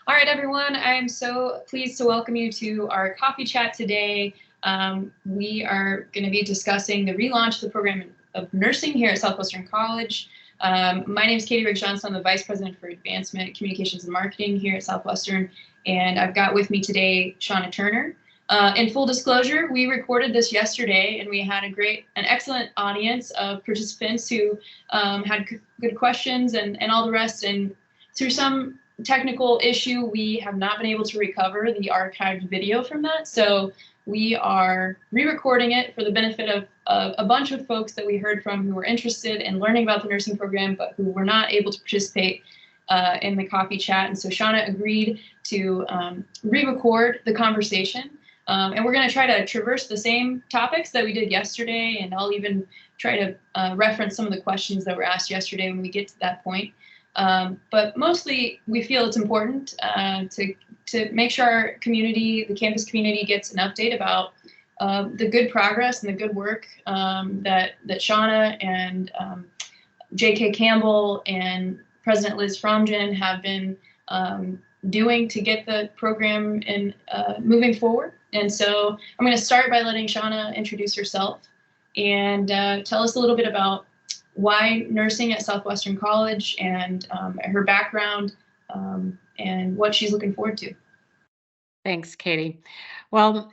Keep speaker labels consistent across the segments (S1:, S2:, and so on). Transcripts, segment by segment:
S1: All right, everyone, I am so pleased to welcome you to our coffee chat today. We are going to be discussing the relaunch of the program of nursing here at Southwestern College. My name is Katie Riggs-Johnson. I'm the Vice President for Advancement, Communications, and Marketing here at Southwestern, and I've got with me today Shona Turner. In full disclosure, we recorded this yesterday, and we had an excellent audience of participants who had good questions and all the rest. And through some technical issue, we have not been able to recover the archived video from that. So we are re-recording it for the benefit of a bunch of folks that we heard from who were interested in learning about the nursing program, but who were not able to participate in the coffee chat. And so Shona agreed to re-record the conversation. And we're going to try to traverse the same topics that we did yesterday. And I'll even try to reference some of the questions that were asked yesterday when we get to that point. But mostly we feel it's important to make sure our community, the campus community, gets an update about the good progress and the good work that Shona and J.K. Campbell and President Liz Fromgen have been doing to get the program in moving forward. And so I'm going to start by letting Shona introduce herself and tell us a little bit about why nursing at Southwestern College and her background and what she's looking forward to.
S2: Thanks, Katie. Well,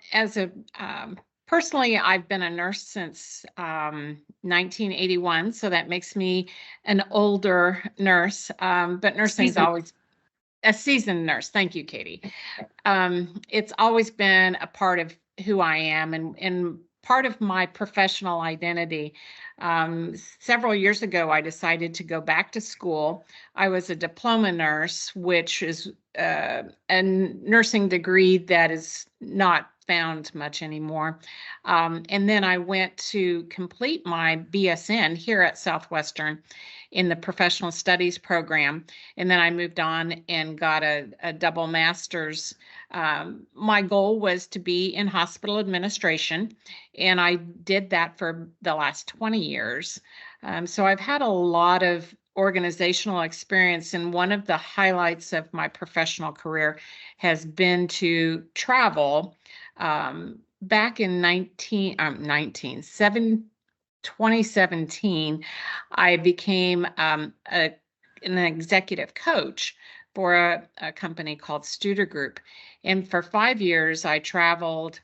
S2: personally, I've been a nurse since 1981, so that makes me an older nurse, but nursing is always a seasoned nurse. Thank you, Katie. It's always been a part of who I am and part of my professional identity. Several years ago, I decided to go back to school. I was a diploma nurse, which is a nursing degree that is not found much anymore. And then I went to complete my BSN here at Southwestern in the professional studies program. And then I moved on and got a double master's. My goal was to be in hospital administration, and I did that for the last 20 years. So I've had a lot of organizational experience, and one of the highlights of my professional career has been to travel. Back in 2017, I became an executive coach for a company called Studer Group. And for 5 years, I traveled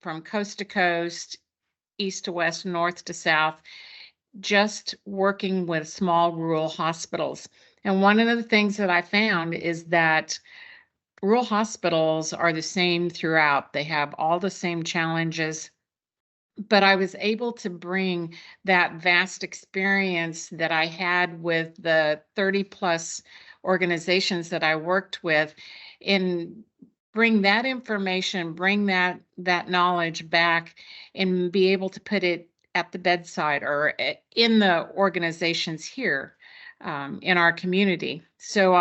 S2: from coast to coast, east to west, north to south, just working with small rural hospitals. And one of the things that I found is that rural hospitals are the same throughout. They have all the same challenges, but I was able to bring that vast experience that I had with the 30 plus organizations that I worked with and bring that information, bring that knowledge back and be able to put it at the bedside or in the organizations here in our community. So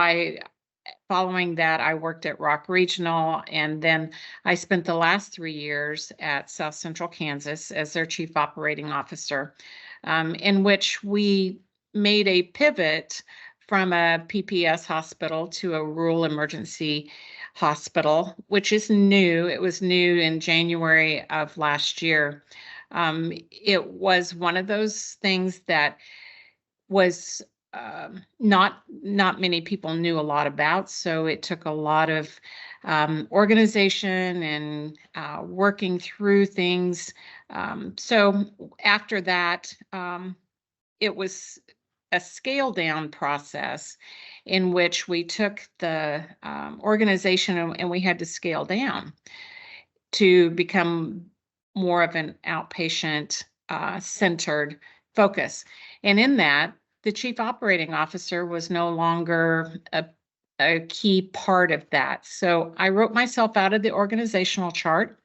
S2: following that, I worked at Rock Regional, and then I spent the last 3 years at South Central Kansas as their chief operating officer, in which we made a pivot from a PPS hospital to a rural emergency hospital, which is new. It was new in January of last year. It was one of those things that was not many people knew a lot about. So it took a lot of organization and working through things. So after that, it was a scale down process in which we took the organization and we had to scale down to become more of an outpatient centered focus. And in that, the chief operating officer was no longer a key part of that. So I wrote myself out of the organizational chart.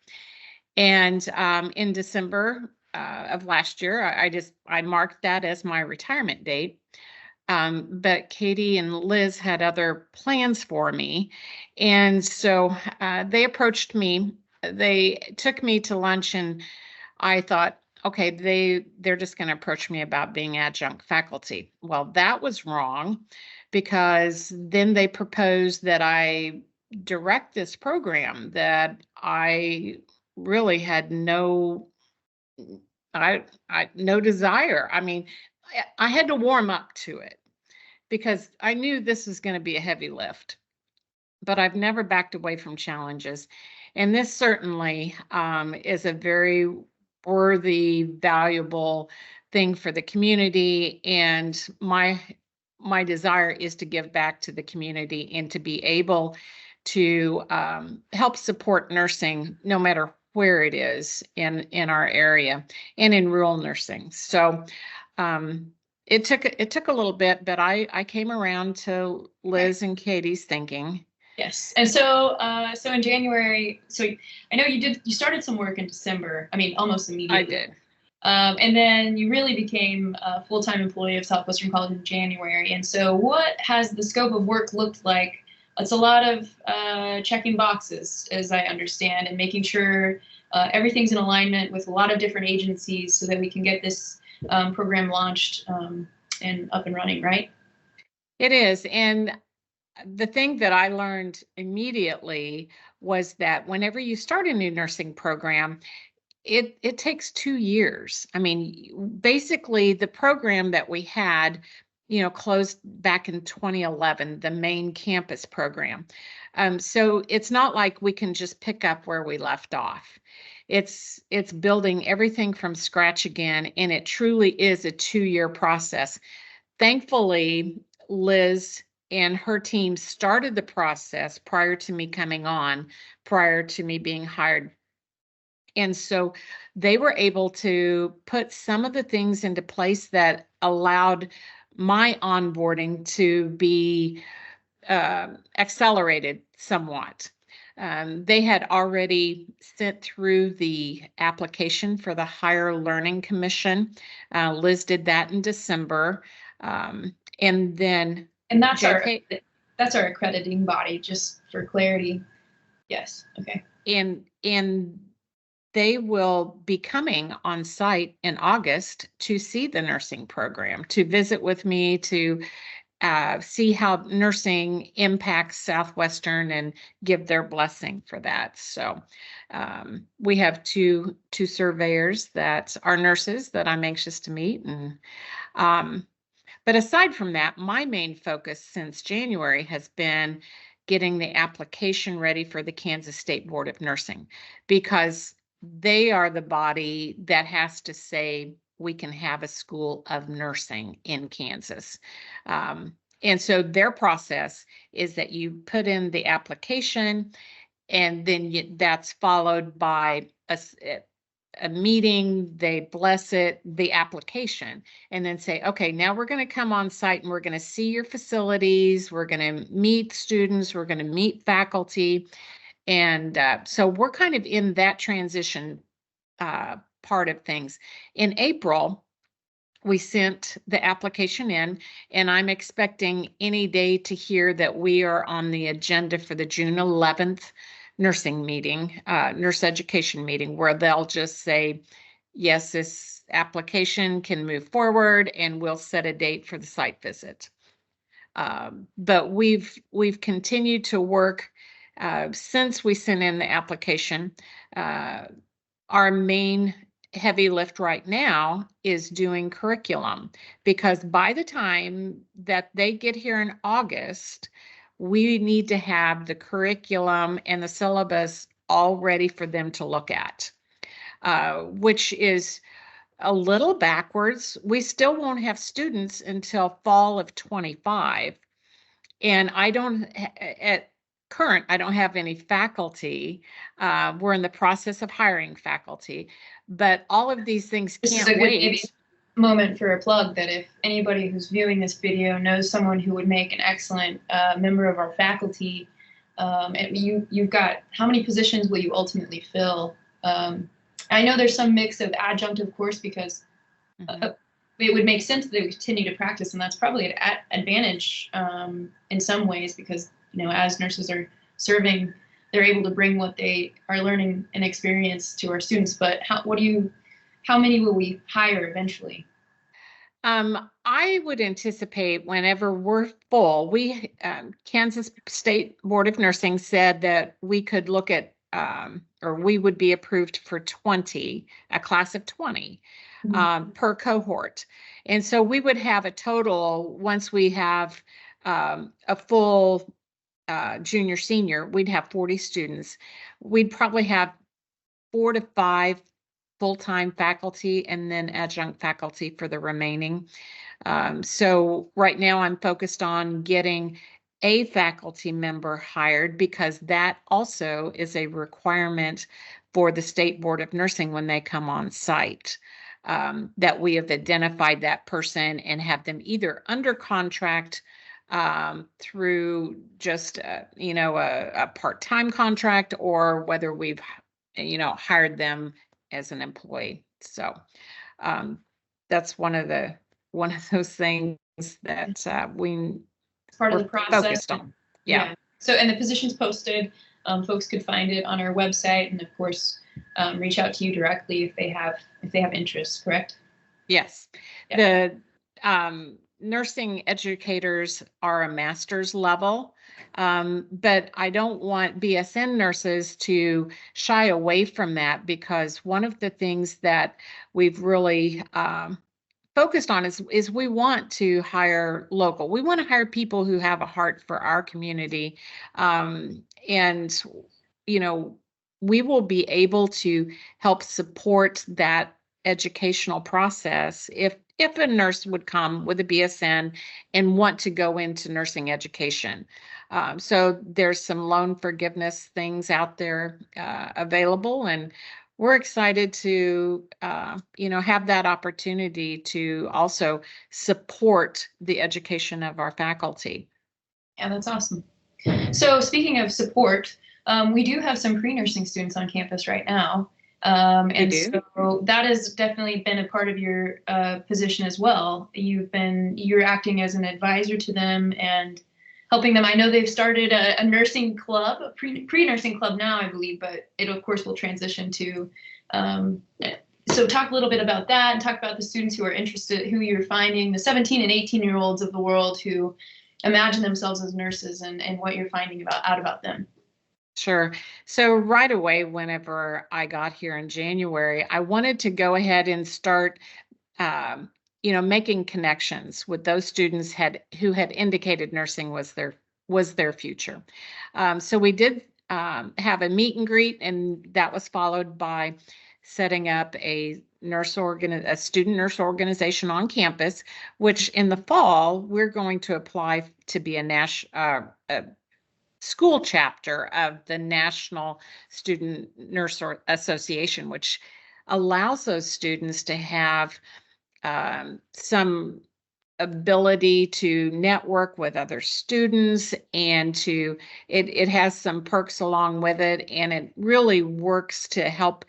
S2: And in December of last year, I marked that as my retirement date. But Katie and Liz had other plans for me. And so they approached me. They took me to lunch, and I thought, okay, they're just going to approach me about being adjunct faculty. Well, that was wrong, because then they proposed that I direct this program that I really had no desire. I mean, I had to warm up to it because I knew this was going to be a heavy lift, but I've never backed away from challenges. And this certainly is a very worthy, valuable thing for the community. And my desire is to give back to the community and to be able to help support nursing no matter where it is in our area and in rural nursing. So it took a little bit, but I came around to Liz and Katie's thinking.
S1: Yes. And so in January, so I know you started some work in December. I mean, almost immediately.
S2: I did.
S1: And then you really became a full-time employee of Southwestern College in January. And so what has the scope of work looked like? It's a lot of checking boxes, as I understand, and making sure everything's in alignment with a lot of different agencies so that we can get this program launched and up and running, right?
S2: It is. And the thing that I learned immediately was that whenever you start a new nursing program, it takes 2 years. I mean, basically the program that we had, closed back in 2011, the main campus program. So it's not like we can just pick up where we left off. It's building everything from scratch again, and it truly is a 2-year process. Thankfully, Liz and her team started the process prior to me coming on, prior to me being hired. And so they were able to put some of the things into place that allowed my onboarding to be accelerated somewhat. They had already sent through the application for the Higher Learning Commission. Liz did that in December. And then
S1: that's our accrediting body, just for clarity. Yes. Okay.
S2: And they will be coming on site in August to see the nursing program, to visit with me, to see how nursing impacts Southwestern and give their blessing for that. So we have two surveyors that are nurses that I'm anxious to meet. And but aside from that, my main focus since January has been getting the application ready for the Kansas State Board of Nursing, because they are the body that has to say we can have a school of nursing in Kansas. And so their process is that you put in the application, and then that's followed by a meeting. They bless it, the application, and then say, okay, now we're going to come on site and we're going to see your facilities. We're going to meet students. We're going to meet faculty. And so we're kind of in that transition part of things. In April, we sent the application in, and I'm expecting any day to hear that we are on the agenda for the June 11th nursing meeting, nurse education meeting, where they'll just say, yes, this application can move forward, and we'll set a date for the site visit. But we've continued to work since we sent in the application. Our main heavy lift right now is doing curriculum, because by the time that they get here in August, we need to have the curriculum and the syllabus all ready for them to look at, which is a little backwards. We still won't have students until fall of 25. And I don't have any faculty. We're in the process of hiring faculty, but all of these things can't wait.
S1: Maybe moment for a plug that if anybody who's viewing this video knows someone who would make an excellent member of our faculty, and you've got, how many positions will you ultimately fill? I know there's some mix of adjunct, of course, because it would make sense that they would continue to practice, and that's probably an advantage in some ways, because as nurses are serving, they're able to bring what they are learning and experience to our students. But how many will we hire eventually?
S2: I would anticipate whenever we're full, Kansas State Board of Nursing said that we could look at, or we would be approved for 20, a class of 20 per cohort. And so we would have a total, once we have a full junior, senior, we'd have 40 students. We'd probably have 4 to 5 full-time faculty and then adjunct faculty for the remaining. So right now I'm focused on getting a faculty member hired because that also is a requirement for the State Board of Nursing when they come on site. That we have identified that person and have them either under contract through just a part-time contract, or whether we've hired them as an employee. So that's one of those things that we're
S1: part of the process.
S2: Focused on. Yeah.
S1: So, and the position's posted. Folks could find it on our website, and of course, reach out to you directly if they have interest. Correct?
S2: Yes. Yeah. The nursing educators are a master's level. But I don't want BSN nurses to shy away from that, because one of the things that we've really focused on is we want to hire local. We want to hire people who have a heart for our community. And, we will be able to help support that educational process if a nurse would come with a BSN and want to go into nursing education. So there's some loan forgiveness things out there available, and we're excited to, have that opportunity to also support the education of our faculty.
S1: Yeah, that's awesome. So speaking of support, we do have some pre-nursing students on campus right now. And so that has definitely been a part of your position as well. You're acting as an advisor to them and helping them. I know they've started a nursing club, a pre-nursing club now, I believe, but it of course will transition to. So talk a little bit about that, and talk about the students who are interested, who you're finding, the 17 and 18-year-olds of the world who imagine themselves as nurses, and what you're finding out about them.
S2: Sure. So right away, whenever I got here in January, I wanted to go ahead and start, making connections with those students who had indicated nursing was their future. So we did have a meet and greet, and that was followed by setting up a student nurse organization on campus, which in the fall we're going to apply to be a school chapter of the National Student Nurse Association, which allows those students to have some ability to network with other students, and it has some perks along with it, and it really works to help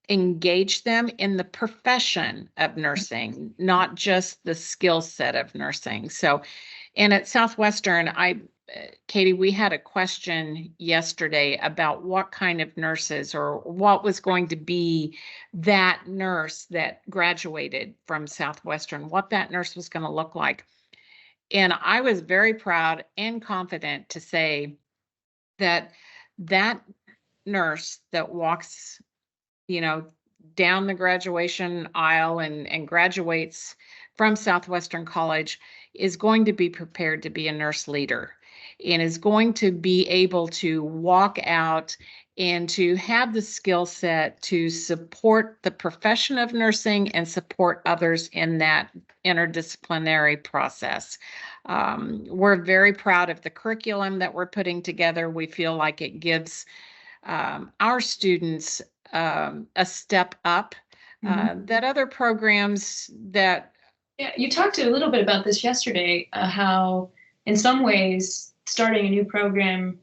S2: engage them in the profession of nursing, not just the skill set of nursing. So, and at Southwestern, Katie, we had a question yesterday about what kind of nurses, or what was going to be that nurse that graduated from Southwestern, what that nurse was going to look like. And I was very proud and confident to say that nurse that walks, down the graduation aisle and graduates from Southwestern College is going to be prepared to be a nurse leader, and is going to be able to walk out and to have the skill set to support the profession of nursing and support others in that interdisciplinary process. We're very proud of the curriculum that we're putting together. We feel like it gives our students a step up that other programs that.
S1: Yeah, you talked a little bit about this yesterday, how in some ways starting a new program,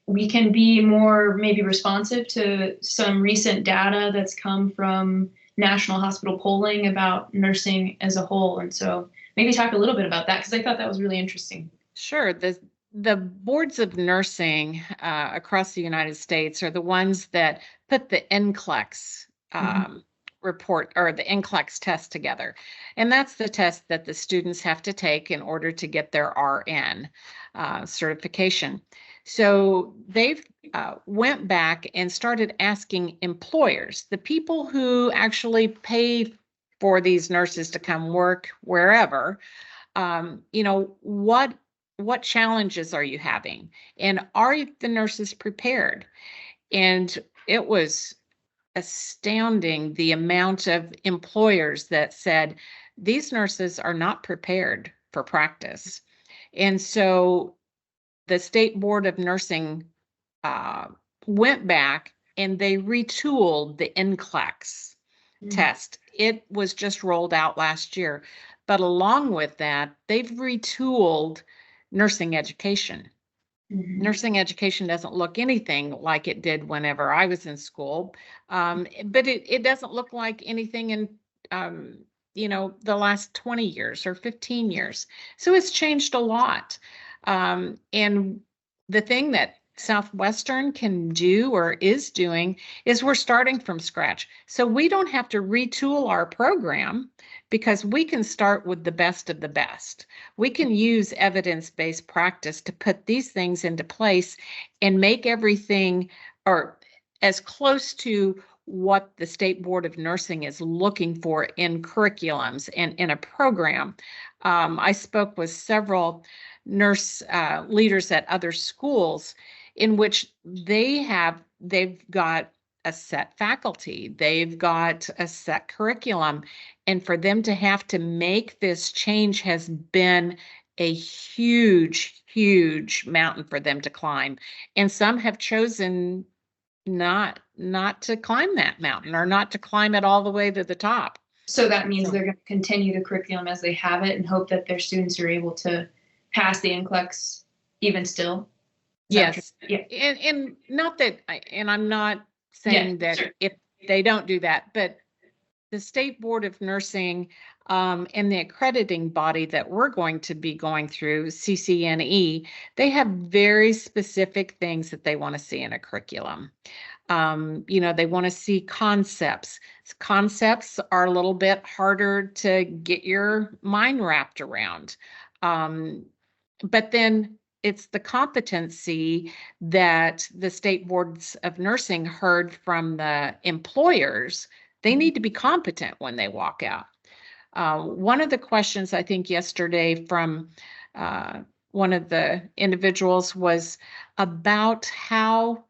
S1: we can be more maybe responsive to some recent data that's come from national hospital polling about nursing as a whole. And so maybe talk a little bit about that, because I thought that was really interesting.
S2: Sure. The boards of nursing across the United States are the ones that put the NCLEX report or the NCLEX test together. And that's the test that the students have to take in order to get their RN certification. So they've went back and started asking employers, the people who actually pay for these nurses to come work wherever, what challenges are you having? And are the nurses prepared? And it was astounding the amount of employers that said these nurses are not prepared for practice. And so the State Board of Nursing went back and they retooled the NCLEX test. It was just rolled out last year. But along with that, they've retooled nursing education. Nursing education doesn't look anything like it did whenever I was in school, but it doesn't look like anything in the last 20 years or 15 years. So it's changed a lot. And the thing that Southwestern can do or is doing is we're starting from scratch. So we don't have to retool our program because we can start with the best of the best. We can use evidence-based practice to put these things into place and make everything or as close to what the State Board of Nursing is looking for in curriculums and in a program. I spoke with several nurse leaders at other schools in which they've got a set faculty, they've got a set curriculum, and for them to have to make this change has been a huge, huge mountain for them to climb. And some have chosen not to climb that mountain or not to climb it all the way to the top.
S1: So that means they're going to continue the curriculum as they have it and hope that their students are able to pass the NCLEX even still.
S2: Yes. Yeah. And not that, I'm not saying that sure. If they don't do that, but the State Board of Nursing and the accrediting body that we're going to be going through, CCNE, they have very specific things that they want to see in a curriculum. They want to see concepts. Concepts are a little bit harder to get your mind wrapped around. But then it's the competency that the State Boards of Nursing heard from the employers. They need to be competent when they walk out. One of the questions I think yesterday from one of the individuals was about how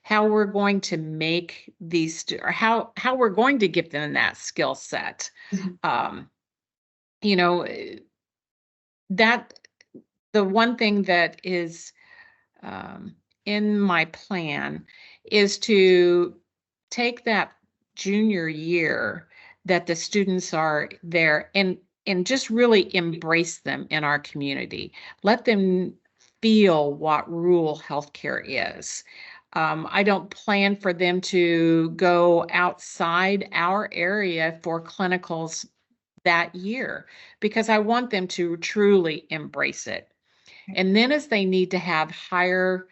S2: we're going to make these, or how we're going to give them that skill set. That the one thing that is in my plan is to take that junior year that the students are there and just really embrace them in our community. Let them feel what rural healthcare is. I don't plan for them to go outside our area for clinicals that year because I want them to truly embrace it. And then as they need to have higher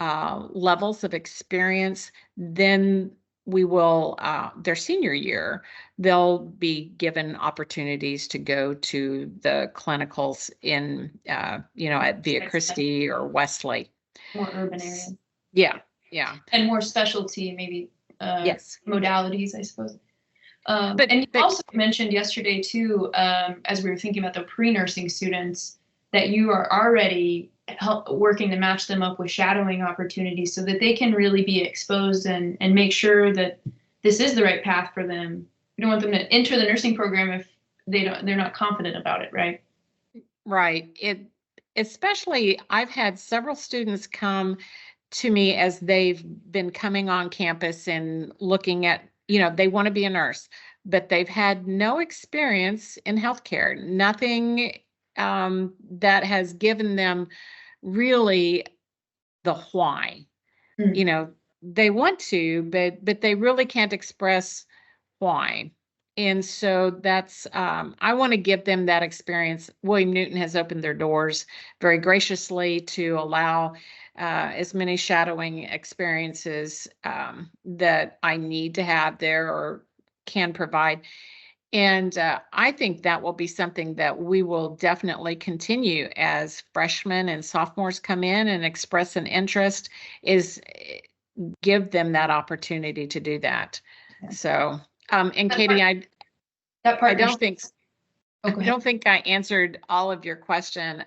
S2: levels of experience, then we will, their senior year, they'll be given opportunities to go to the clinicals in, at Via Christi or Wesley.
S1: More urban areas.
S2: Yeah, yeah.
S1: And more specialty, maybe
S2: yes.
S1: modalities, I suppose. And you also mentioned yesterday too, as we were thinking about the pre-nursing students, that you are already working to match them up with shadowing opportunities so that they can really be exposed and make sure that this is the right path for them. You don't want them to enter the nursing program if they're not confident about it, right?
S2: Right. Especially I've had several students come to me as they've been coming on campus and looking at, they want to be a nurse, but they've had no experience in healthcare, nothing that has given them really the why. They want to, but they really can't express why. And so that's, I want to give them that experience. William Newton has opened their doors very graciously to allow as many shadowing experiences that I need to have there, or can provide. And I think that will be something that we will definitely continue as freshmen and sophomores come in and express an interest, is give them that opportunity to do that. So, and Katie, I don't think I don't think I answered all of your question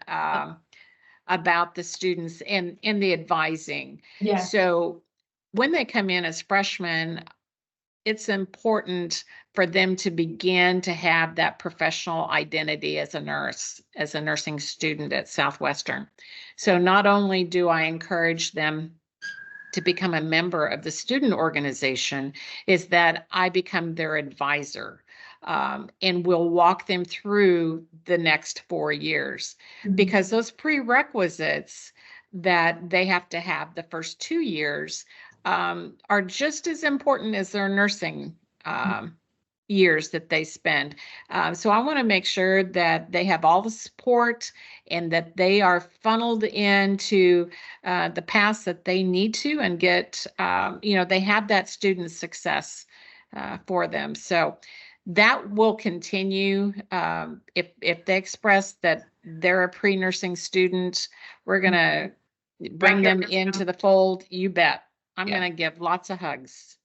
S2: about the students and the advising.
S1: Yeah.
S2: So when they come in as freshmen, it's important for them to begin to have that professional identity as a nurse, as a nursing student at Southwestern. So not only do I encourage them to become a member of the student organization, is that I become their advisor, and will walk them through the next 4 years, because those prerequisites that they have to have the first 2 years are just as important as their nursing years that they spend. So I want to make sure that they have all the support and that they are funneled into the paths that they need to, and get, they have that student success for them. So that will continue. If they express that they're a pre-nursing student, we're going to bring them into the fold. You bet. I'm going to give lots of hugs.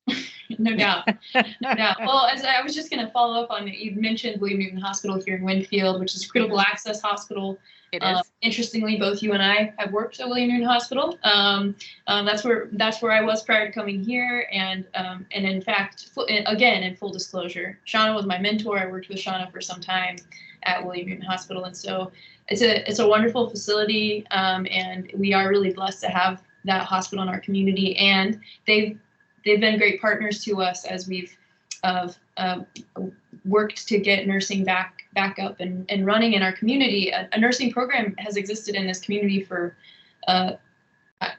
S1: No doubt. No doubt. Well, as I was just going to follow up on it, you mentioned William Newton Hospital here in Winfield, which is a critical access hospital.
S2: It is.
S1: Interestingly, both you and I have worked at William Newton Hospital. That's where I was prior to coming here, and in fact, again, in full disclosure, Shona was my mentor. I worked with Shona for some time at William Newton Hospital, and so it's a wonderful facility, and we are really blessed to have that hospital in our community, and they've been great partners to us as we've worked to get nursing back up and running in our community. A nursing program has existed in this community for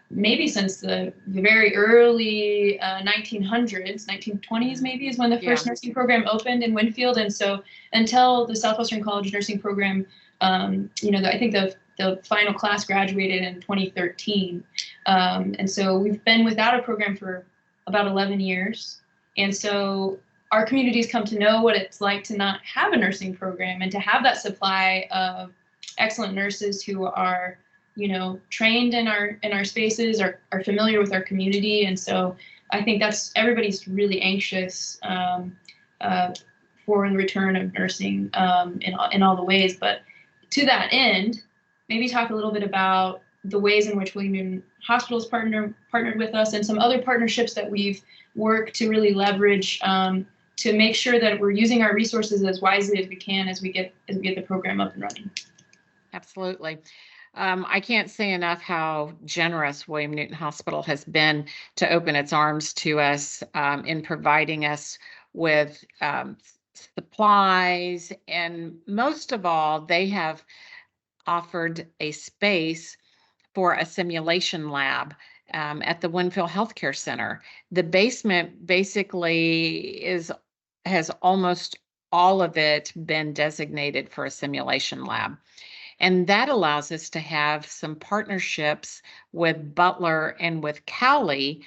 S1: maybe since the very early 1900s, 1920s maybe, is when the first nursing program opened in Winfield. And so until the Southwestern College nursing program, I think the final class graduated in 2013. And so we've been without a program for about 11 years. And so our communities come to know what it's like to not have a nursing program, and to have that supply of excellent nurses who are, trained in our spaces, are familiar with our community. And so I think everybody's really anxious for the return of nursing in all the ways. But to that end, maybe talk a little bit about the ways in which William Newton Hospital's partnered with us, and some other partnerships that we've worked to really leverage to make sure that we're using our resources as wisely as we can as we get the program up and running.
S2: Absolutely. I can't say enough how generous William Newton Hospital has been to open its arms to us in providing us with supplies, and most of all, they have offered a space for a simulation lab at the Winfield Healthcare Center. The basement basically has almost all of it been designated for a simulation lab. And that allows us to have some partnerships with Butler and with Cowley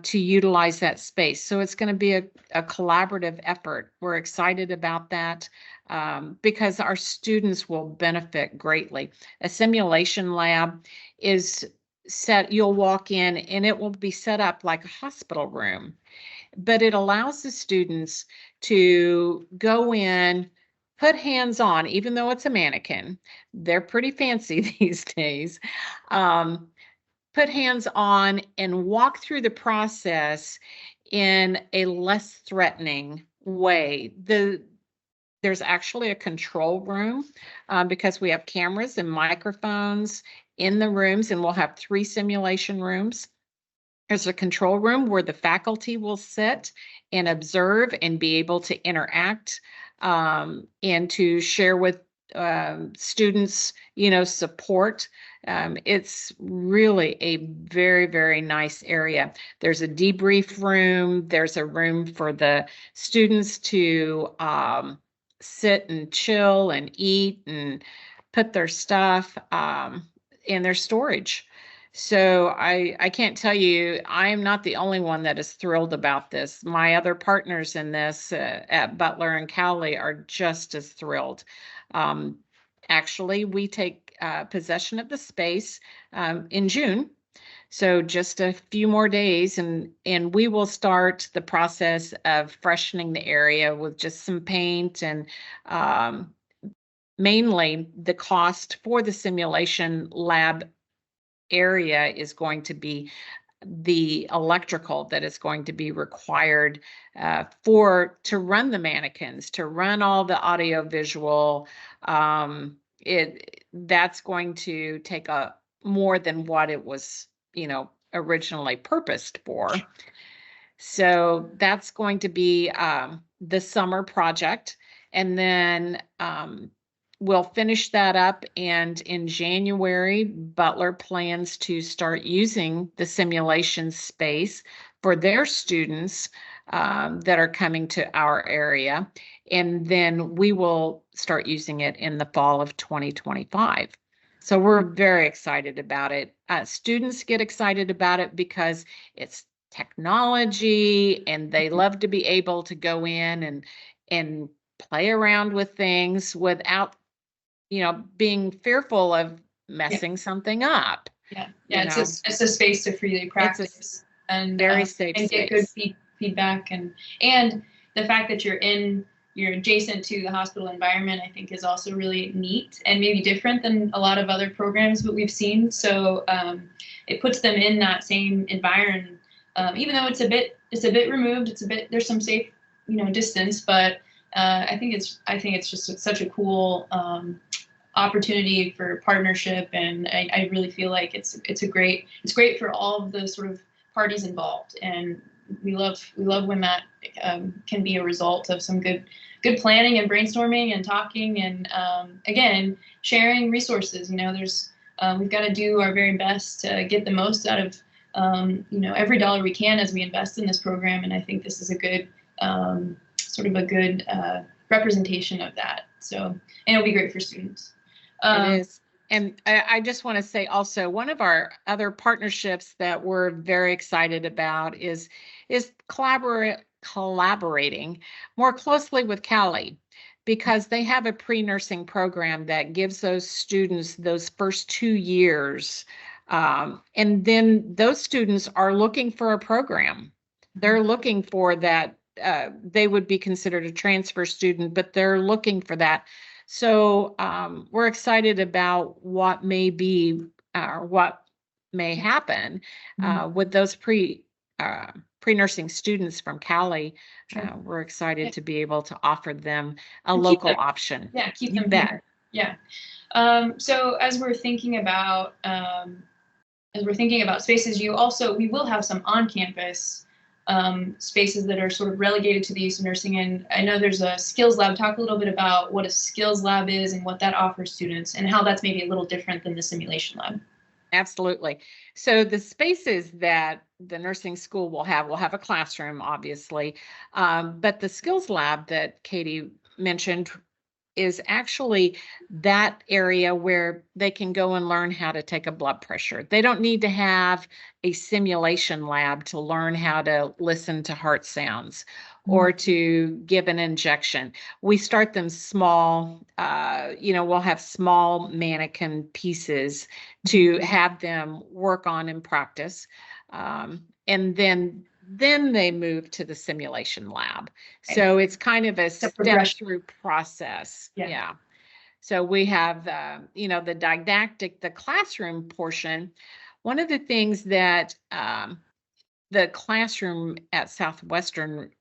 S2: to utilize that space. So it's going to be a collaborative effort. We're excited about that because our students will benefit greatly. A simulation lab is you'll walk in and it will be set up like a hospital room, but it allows the students to go in, put hands on, even though it's a mannequin. They're pretty fancy these days. Put hands on and walk through the process in a less threatening way. There's actually a control room because we have cameras and microphones in the rooms, and we'll have 3 simulation rooms. There's a control room where the faculty will sit and observe and be able to interact and to share with students, support. It's really a very, very nice area. There's a debrief room. There's a room for the students to sit and chill and eat and put their stuff in their storage. So I can't tell you, I am not the only one that is thrilled about this. My other partners in this at Butler and Cowley are just as thrilled. Um, Actually, we take possession of the space in June. So just a few more days and we will start the process of freshening the area with just some paint and um, mainly the cost for the simulation lab area is going to be the electrical that is going to be required for to run the mannequins, to run all the audio visual. That's going to take a more than what it was, originally purposed for. So that's going to be the summer project. And then we'll finish that up. And in January, Butler plans to start using the simulation space for their students that are coming to our area. And then we will start using it in the fall of 2025. So we're very excited about it. Students get excited about it because it's technology and they love to be able to go in and play around with things without being fearful of messing something up.
S1: Yeah, it's a space to freely practice and
S2: very safe
S1: and
S2: space.
S1: get good feedback and the fact that you're adjacent to the hospital environment, I think, is also really neat and maybe different than a lot of other programs that we've seen. So it puts them in that same environment. Even though it's a bit removed, there's some safe, distance, but I think it's just such a cool opportunity for partnership, and I really feel like it's great for all of the sort of parties involved, and we love when that can be a result of some good planning and brainstorming and talking and again sharing resources. We've got to do our very best to get the most out of every dollar we can as we invest in this program, and I think this is a good sort of a good representation of that. So, and it'll be great for students.
S2: It is. And I just want to say also, one of our other partnerships that we're very excited about is collaborating more closely with Cali, because they have a pre-nursing program that gives those students those first 2 years. And then those students are looking for a program. They're looking for that. They would be considered a transfer student, but they're looking for that. So we're excited about what may be or what may happen with those pre-nursing students from Cali.
S1: Sure.
S2: We're excited to be able to offer them a local option.
S1: Yeah, keep them here. Yeah. So as we're thinking about spaces, we will have some on-campus spaces that are sort of relegated to the use of nursing. And I know there's a skills lab. Talk a little bit about what a skills lab is and what that offers students and how that's maybe a little different than the simulation lab.
S2: Absolutely. So the spaces that the nursing school will have a classroom, obviously, but the skills lab that Katie mentioned is actually that area where they can go and learn how to take a blood pressure. They don't need to have a simulation lab to learn how to listen to heart sounds or to give an injection. We start them small. We'll have small mannequin pieces to have them work on and practice. And then they move to the simulation lab. So it's kind of a step through process. Yeah. So we have, the didactic, the classroom portion. One of the things that the classroom at Southwestern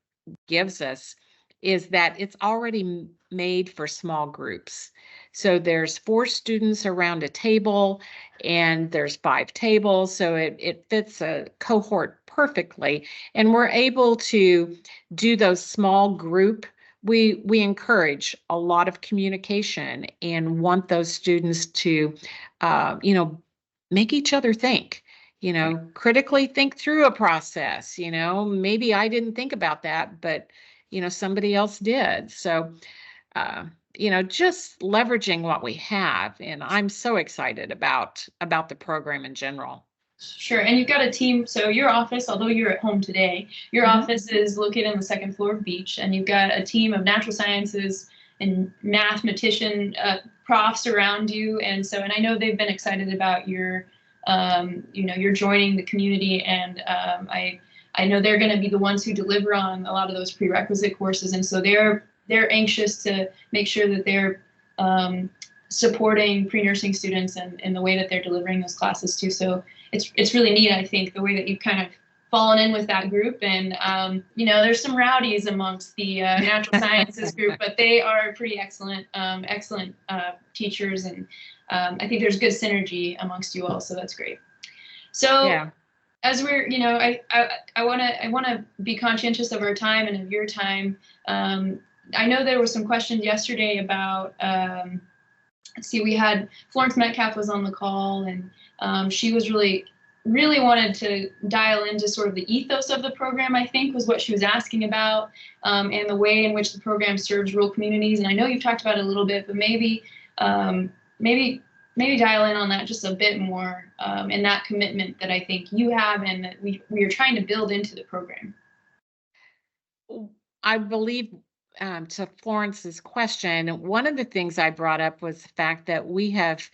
S2: gives us is that it's already made for small groups. So there's 4 students around a table and there's 5 tables. So it fits a cohort perfectly. And we're able to do those small group. We encourage a lot of communication and want those students to, make each other think. Critically think through a process. Maybe I didn't think about that, but somebody else did. So, just leveraging what we have. And I'm so excited about the program in general.
S1: Sure. And you've got a team. So your office, although you're at home today, your office is located on the second floor of Beach, and you've got a team of natural sciences and mathematician profs around you. And so, and I know they've been excited about your, you're joining the community, and I know they're going to be the ones who deliver on a lot of those prerequisite courses. And so they're anxious to make sure that they're supporting pre-nursing students and in the way that they're delivering those classes too. So it's really neat, I think, the way that you've kind of fallen in with that group. And there's some rowdies amongst the natural sciences group, but they are pretty excellent teachers, and I think there's good synergy amongst you all. So that's great. So
S2: Yeah.
S1: As we're, I want to be conscientious of our time and of your time. I know there were some questions yesterday about. Let's see, we had Florence Metcalf was on the call, and she was really wanted to dial into sort of the ethos of the program, I think was what she was asking about, and the way in which the program serves rural communities. And I know you've talked about it a little bit, but maybe dial in on that just a bit more, and that commitment that I think you have and that we are trying to build into the program.
S2: I believe, to Florence's question, one of the things I brought up was the fact that we have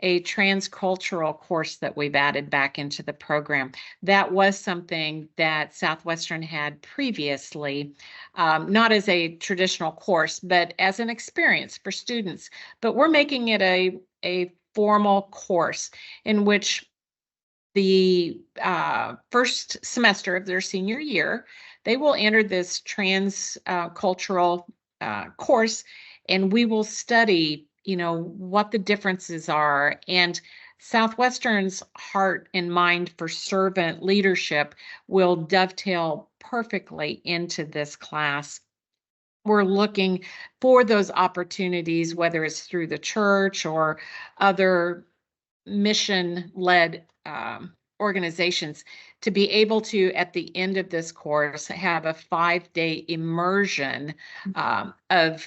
S2: a transcultural course that we've added back into the program. That was something that Southwestern had previously, not as a traditional course, but as an experience for students. But we're making it a formal course in which the first semester of their senior year, they will enter this transcultural course, and we will study, what the differences are. And Southwestern's heart and mind for servant leadership will dovetail perfectly into this class. We're looking for those opportunities, whether it's through the church or other mission-led organizations, to be able to, at the end of this course, have a 5-day immersion of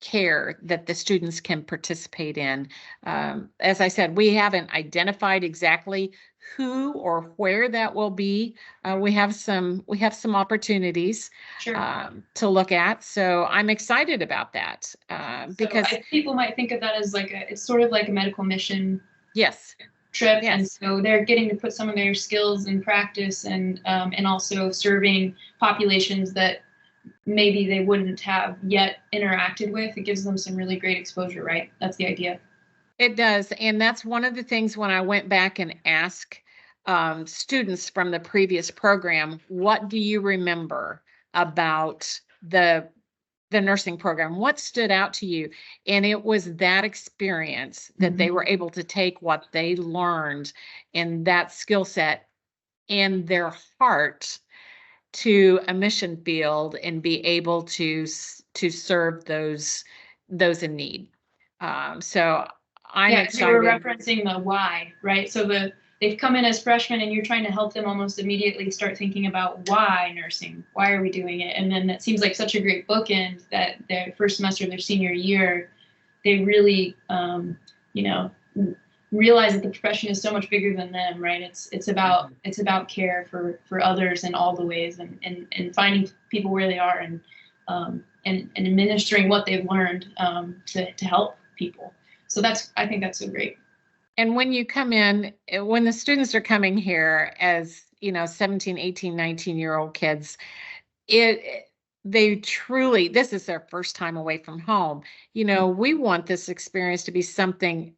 S2: care that the students can participate in. As I said, we haven't identified exactly who or where that will be. We have some opportunities to look at. So I'm excited about that because
S1: people might think of that as it's sort of like a medical mission.
S2: Yes.
S1: Trip, yes. And so they're getting to put some of their skills in practice, and also serving populations that maybe they wouldn't have yet interacted with. It gives them some really great exposure, right? That's the idea.
S2: It does, and that's one of the things when I went back and asked students from the previous program, what do you remember about the nursing program? What stood out to you? And it was that experience that they were able to take what they learned in that skill set and their heart to a mission field and be able to serve those in need. So I'm excited.
S1: You were referencing the why, right? So they've come in as freshmen, and you're trying to help them almost immediately start thinking about why nursing, why are we doing it? And then that seems like such a great bookend that their first semester of their senior year, they really, realize that the profession is so much bigger than them, right? It's about care for others in all the ways, and finding people where they are, and administering what they've learned to help people. So I think that's so great.
S2: And when you come in, when the students are coming here as, 17, 18, 19-year-old kids, they truly, this is their first time away from home. We want this experience to be something,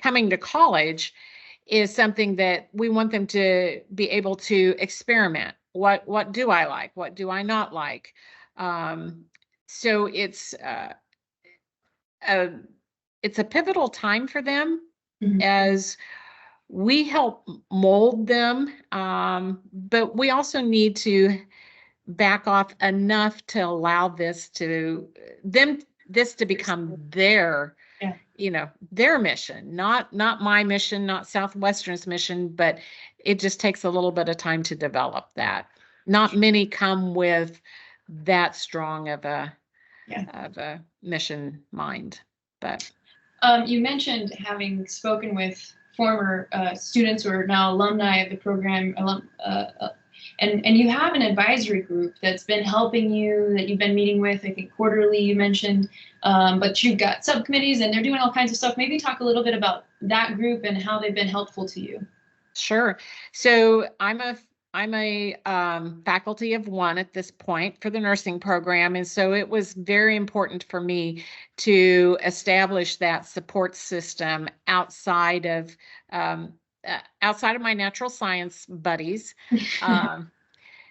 S2: coming to college is something that we want them to be able to experiment. What do I like? What do I not like? So it's a pivotal time for them as we help mold them, but we also need to back off enough to allow this to become their their mission, not my mission, not Southwestern's mission, but it just takes a little bit of time to develop that. Not many come with that strong of a mission mind, but
S1: you mentioned having spoken with former students who are now alumni of the program, and you have an advisory group that's been helping you, that you've been meeting with, I think quarterly you mentioned, but you've got subcommittees and they're doing all kinds of stuff. Maybe talk a little bit about that group and how they've been helpful to you.
S2: Sure. So I'm a faculty of one at this point for the nursing program. And so it was very important for me to establish that support system outside of my natural science buddies.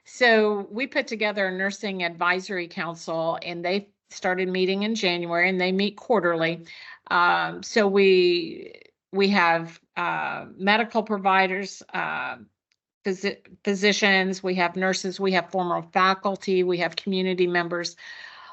S2: So we put together a nursing advisory council, and they started meeting in January, and they meet quarterly. So we have medical providers, physicians, we have nurses, we have former faculty, we have community members,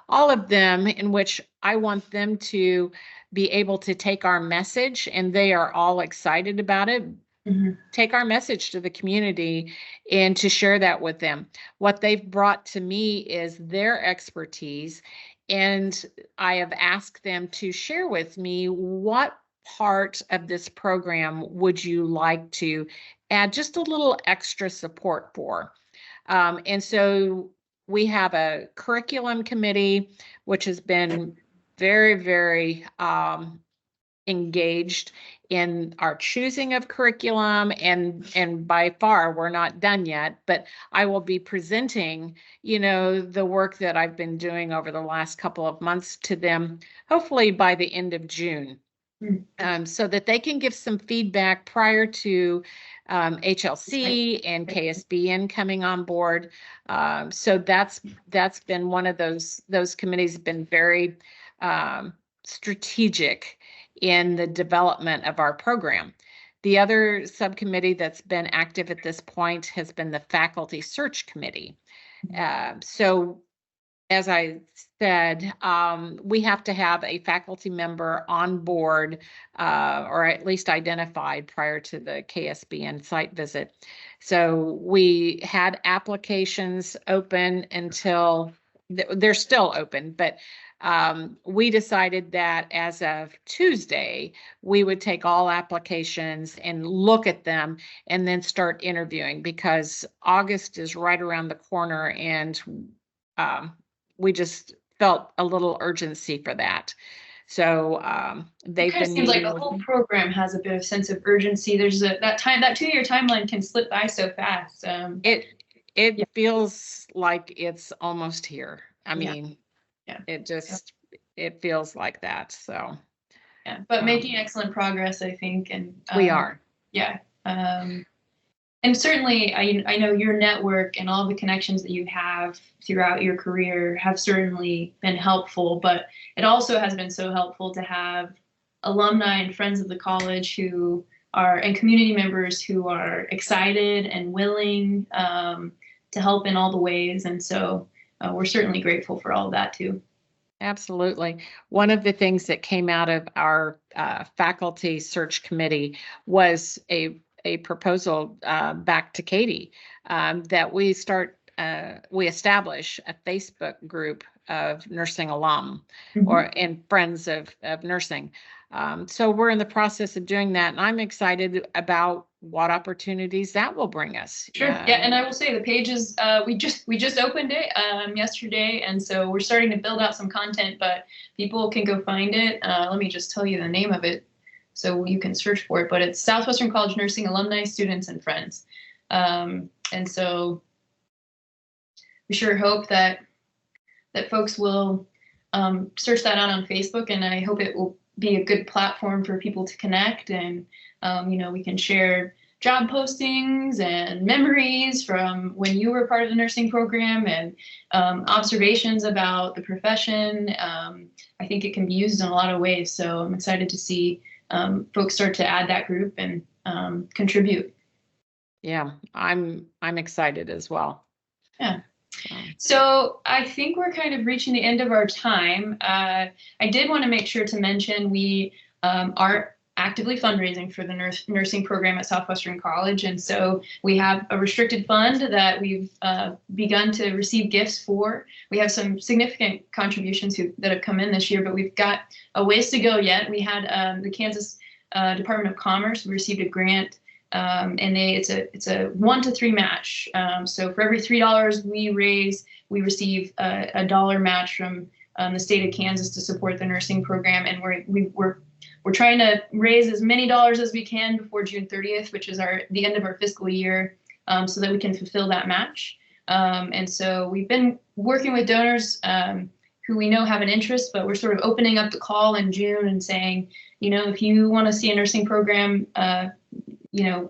S2: all of them, in which I want them to be able to take our message, and they are all excited about it. Mm-hmm. Take our message to the community and to share that with them. What they've brought to me is their expertise, and I have asked them to share with me what part of this program would you like to add just a little extra support for. And so we have a curriculum committee, which has been very, very engaged in our choosing of curriculum, and by far we're not done yet, but I will be presenting, the work that I've been doing over the last couple of months to them, hopefully by the end of June. So that they can give some feedback prior to HLC and KSBN coming on board. So that's been one of those committees, been very strategic in the development of our program. The other subcommittee that's been active at this point has been the faculty search committee. So as I said, we have to have a faculty member on board, or at least identified prior to the KSBN site visit. So we had applications open until they're still open, but we decided that as of Tuesday, we would take all applications and look at them and then start interviewing, because August is right around the corner, and we just felt a little urgency for that. So they've been
S1: seems like the whole program has a bit of sense of urgency. There's that 2-year timeline can slip by so fast.
S2: It feels like it's almost here. I mean, it feels like that. So
S1: but making excellent progress, I think, and
S2: we are.
S1: And certainly, I know your network and all the connections that you have throughout your career have certainly been helpful, but it also has been so helpful to have alumni and friends of the college and community members who are excited and willing to help in all the ways. And so we're certainly grateful for all of that too.
S2: Absolutely. One of the things that came out of our faculty search committee was a proposal back to Katie that we establish a Facebook group of nursing alum and friends of nursing. So we're in the process of doing that, and I'm excited about what opportunities that will bring us.
S1: Sure. And I will say the page is we just opened it yesterday, and so we're starting to build out some content, but people can go find it. Let me just tell you the name of it so you can search for it, but it's Southwestern College Nursing Alumni, Students, and Friends. And so we sure hope that folks will search that out on Facebook, and I hope it will be a good platform for people to connect, and we can share job postings and memories from when you were part of the nursing program, and observations about the profession. I think it can be used in a lot of ways, so I'm excited to see folks start to add that group and contribute.
S2: Yeah, I'm excited as well.
S1: Yeah. So I think we're kind of reaching the end of our time. I did want to make sure to mention we are actively fundraising for the nursing program at Southwestern College. And so we have a restricted fund that we've begun to receive gifts for. We have some significant contributions that have come in this year, but we've got a ways to go yet. We had the Kansas Department of Commerce. We received a grant, and it's a 1 to 3 match. So for every $3 we raise, we receive a dollar match from the state of Kansas to support the nursing program, and we're trying to raise as many dollars as we can before June 30th, which is the end of our fiscal year, so that we can fulfill that match. And so we've been working with donors who we know have an interest, but we're sort of opening up the call in June and saying, if you want to see a nursing program,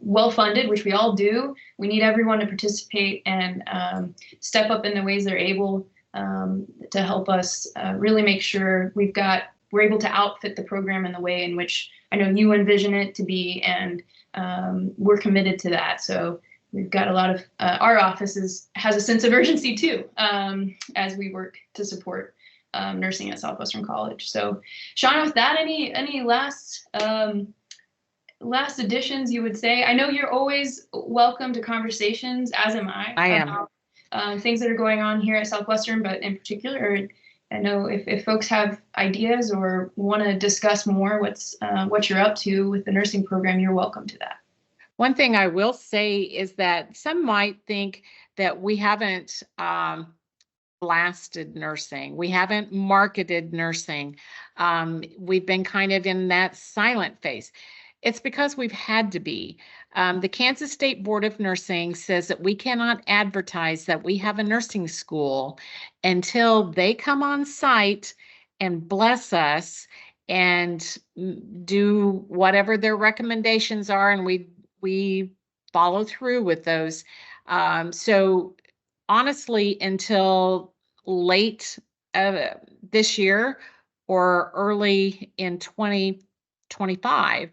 S1: well funded, which we all do, we need everyone to participate and step up in the ways they're able to help us really make sure we're able to outfit the program in the way in which I know you envision it to be, and we're committed to that. So we've got a lot of our office has a sense of urgency too, as we work to support nursing at Southwestern College. So, Shona, with that, any last additions you would say? I know you're always welcome to conversations, as am I.
S2: I am.
S1: About things that are going on here at Southwestern, but in particular, I know if folks have ideas or want to discuss more what you're up to with the nursing program, you're welcome to that.
S2: One thing I will say is that some might think that we haven't blasted nursing. We haven't marketed nursing. We've been kind of in that silent phase. It's because we've had to be. The Kansas State Board of Nursing says that we cannot advertise that we have a nursing school until they come on site and bless us and do whatever their recommendations are, and we follow through with those. So honestly, until late this year or early in 2025,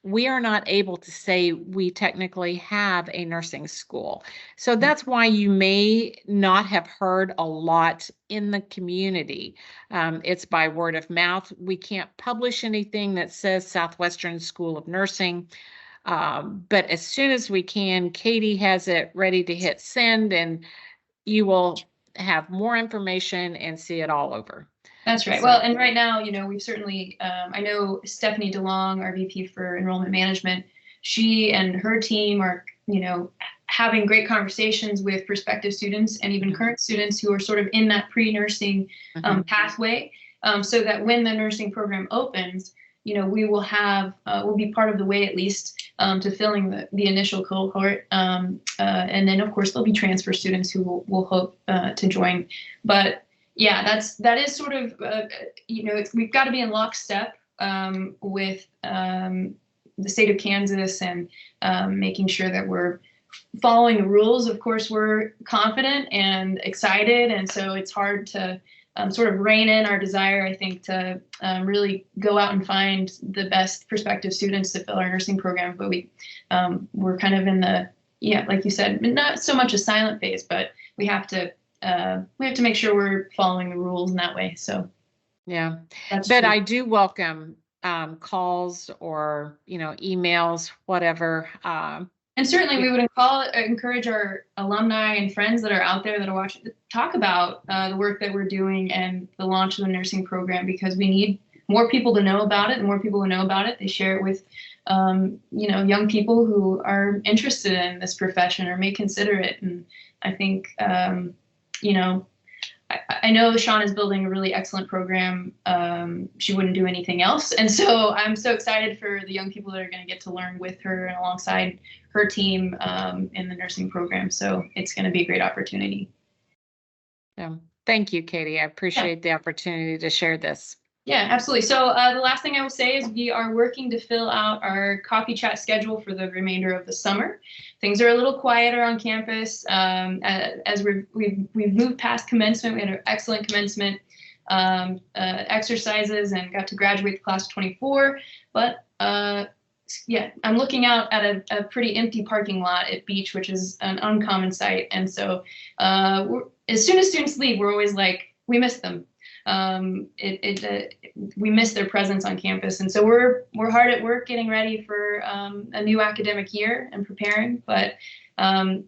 S2: we are not able to say we technically have a nursing school. So that's why you may not have heard a lot in the community. It's by word of mouth. We can't publish anything that says Southwestern School of Nursing. But as soon as we can, Katie has it ready to hit send, and you will have more information and see it all over.
S1: That's right. Well, and right now, we've certainly, I know Stephanie DeLong, our VP for Enrollment Management, she and her team are, having great conversations with prospective students and even current students who are sort of in that pre-nursing pathway, so that when the nursing program opens, we will we'll be part of the way at least to filling the initial cohort. And then, of course, there'll be transfer students who will hope to join. But yeah, that is sort of, we've got to be in lockstep with the state of Kansas and making sure that we're following the rules. Of course, we're confident and excited, and so it's hard to sort of rein in our desire, I think, to really go out and find the best prospective students to fill our nursing program. But we're kind of in the, like you said, not so much a silent phase, but we have to make sure we're following the rules in that way. So
S2: yeah,
S1: that's
S2: but
S1: true.
S2: I do welcome calls or emails, whatever.
S1: And certainly we would encourage our alumni and friends that are out there that are watching to talk about the work that we're doing and the launch of the nursing program, because we need more people to know about it. The more people who know about it, they share it with young people who are interested in this profession or may consider it. And I think I know Shona is building a really excellent program. She wouldn't do anything else. And so I'm so excited for the young people that are going to get to learn with her and alongside her team in the nursing program. So it's going to be a great opportunity.
S2: Yeah. Thank you, Katie. I appreciate the opportunity to share this.
S1: Yeah, absolutely. So the last thing I will say is we are working to fill out our coffee chat schedule for the remainder of the summer. Things are a little quieter on campus as we've moved past commencement. We had an excellent commencement exercises and got to graduate the class of 24. But I'm looking out at a pretty empty parking lot at Beach, which is an uncommon sight. And so as soon as students leave, we're always like, we miss them. We miss their presence on campus, and so we're hard at work getting ready for a new academic year and preparing. But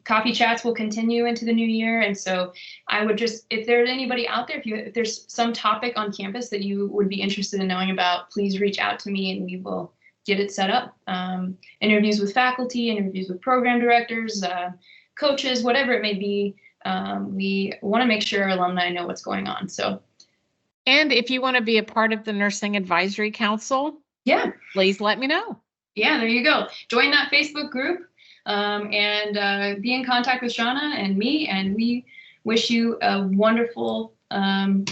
S1: coffee chats will continue into the new year, and so I would just, if there's anybody out there, if there's some topic on campus that you would be interested in knowing about, please reach out to me, and we will get it set up. Interviews with faculty, interviews with program directors, coaches, whatever it may be. We want to make sure our alumni know what's going on. So,
S2: and if you want to be a part of the Nursing Advisory Council,
S1: yeah,
S2: please let me know.
S1: Yeah, there you go. Join that Facebook group and be in contact with Shona and me, and we wish you a wonderful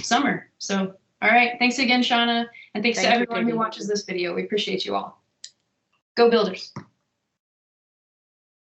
S1: summer. So, all right. Thanks again, Shona, and thanks to everyone who watches this video. We appreciate you all. Go Builders.